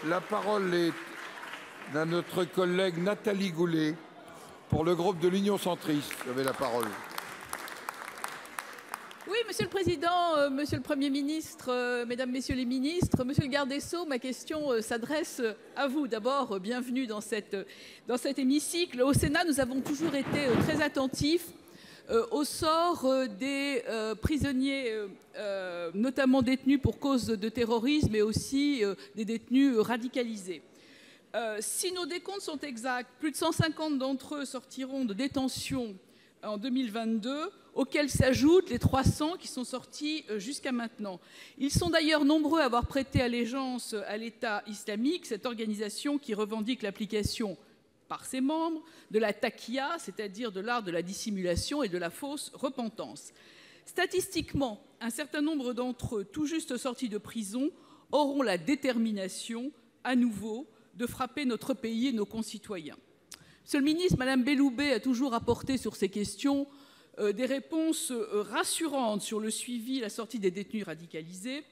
La parole est à notre collègue Nathalie Goulet pour le groupe de l'Union centriste. Vous avez la parole. Oui, Monsieur le Président, Monsieur le Premier ministre, Mesdames, Messieurs les ministres, Monsieur le garde des Sceaux, ma question s'adresse à vous. D'abord, bienvenue dans cet hémicycle. Au Sénat, nous avons toujours été très attentifs au sort des prisonniers, notamment détenus pour cause de terrorisme, mais aussi des détenus radicalisés. Si nos décomptes sont exacts, plus de 150 d'entre eux sortiront de détention en 2022, auxquels s'ajoutent les 300 qui sont sortis jusqu'à maintenant. Ils sont d'ailleurs nombreux à avoir prêté allégeance à l'État islamique, cette organisation qui revendique l'application par ses membres de la taqiyya, c'est-à-dire de l'art de la dissimulation et de la fausse repentance. Statistiquement, un certain nombre d'entre eux, tout juste sortis de prison, auront la détermination, à nouveau, de frapper notre pays et nos concitoyens. Monsieur le ministre, Madame Belloubet a toujours apporté sur ces questions des réponses rassurantes sur le suivi et la sortie des détenus radicalisés,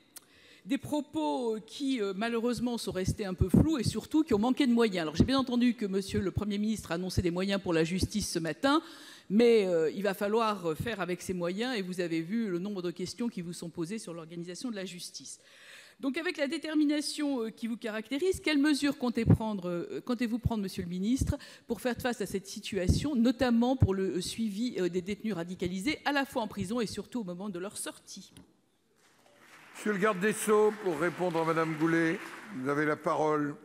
des propos qui, malheureusement, sont restés un peu flous et surtout qui ont manqué de moyens. Alors, j'ai bien entendu que Monsieur le Premier ministre a annoncé des moyens pour la justice ce matin, mais il va falloir faire avec ces moyens et vous avez vu le nombre de questions qui vous sont posées sur l'organisation de la justice. Donc, avec la détermination qui vous caractérise, quelles mesures comptez-vous prendre, Monsieur le ministre, pour faire face à cette situation, notamment pour le suivi des détenus radicalisés, à la fois en prison et surtout au moment de leur sortie? Monsieur le garde des Sceaux, pour répondre à Madame Goulet, vous avez la parole.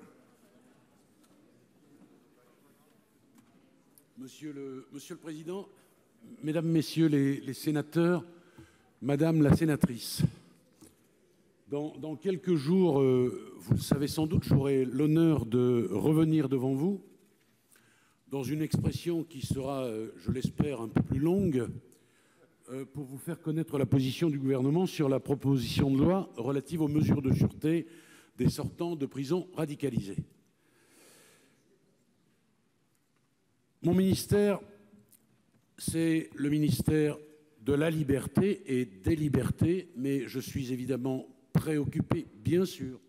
Monsieur le Président, Mesdames, Messieurs les sénateurs, Madame la sénatrice, dans quelques jours, vous le savez sans doute, j'aurai l'honneur de revenir devant vous dans une expression qui sera, je l'espère, un peu plus longue, pour vous faire connaître la position du gouvernement sur la proposition de loi relative aux mesures de sûreté des sortants de prison radicalisés. Mon ministère, c'est le ministère de la liberté et des libertés, mais je suis évidemment préoccupé, bien sûr,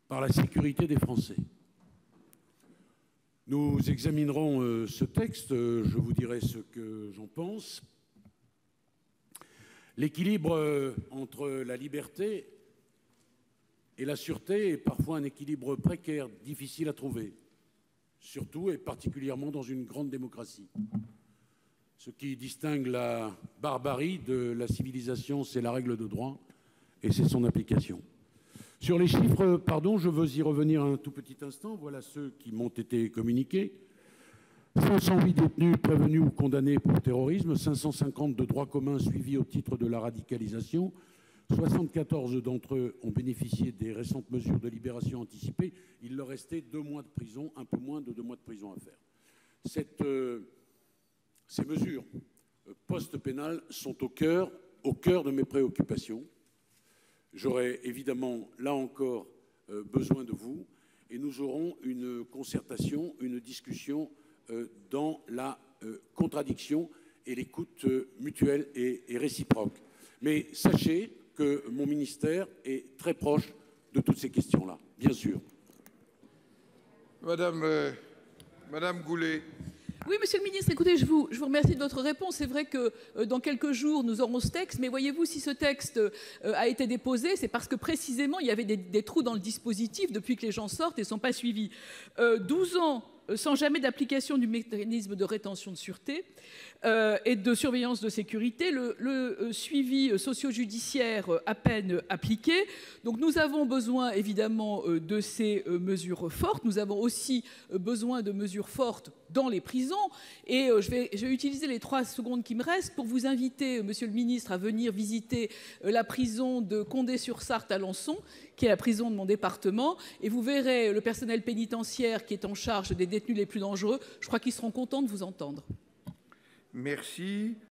par la sécurité des Français. Nous examinerons ce texte, je vous dirai ce que j'en pense. L'équilibre entre la liberté et la sûreté est parfois un équilibre précaire, difficile à trouver, surtout et particulièrement dans une grande démocratie. Ce qui distingue la barbarie de la civilisation, c'est la règle de droit et c'est son application. Sur les chiffres, je veux y revenir un tout petit instant. Voilà ceux qui m'ont été communiqués. 508 détenus prévenus ou condamnés pour terrorisme, 550 de droit commun suivis au titre de la radicalisation, 74 d'entre eux ont bénéficié des récentes mesures de libération anticipée. Il leur restait 2 mois de prison, un peu moins de 2 mois de prison à faire. Ces mesures post-pénales sont au cœur de mes préoccupations. J'aurai évidemment, là encore, besoin de vous et nous aurons une concertation, une discussion dans la contradiction et l'écoute mutuelle et réciproque. Mais sachez que mon ministère est très proche de toutes ces questions-là, bien sûr. Madame Goulet. Oui, Monsieur le ministre, écoutez, je vous remercie de votre réponse. C'est vrai que dans quelques jours, nous aurons ce texte, mais voyez-vous, si ce texte a été déposé, c'est parce que précisément, il y avait des trous dans le dispositif depuis que les gens sortent et ne sont pas suivis. 12 ans sans jamais d'application du mécanisme de rétention de sûreté et de surveillance de sécurité, le suivi socio-judiciaire à peine appliqué. Donc nous avons besoin évidemment de ces mesures fortes. Nous avons aussi besoin de mesures fortes dans les prisons. Et je vais utiliser les 3 secondes qui me restent pour vous inviter, Monsieur le ministre, à venir visiter la prison de Condé-sur-Sarthe à Alençon, qui est la prison de mon département. Et vous verrez le personnel pénitentiaire qui est en charge des détenus les plus dangereux. Je crois qu'ils seront contents de vous entendre. Merci.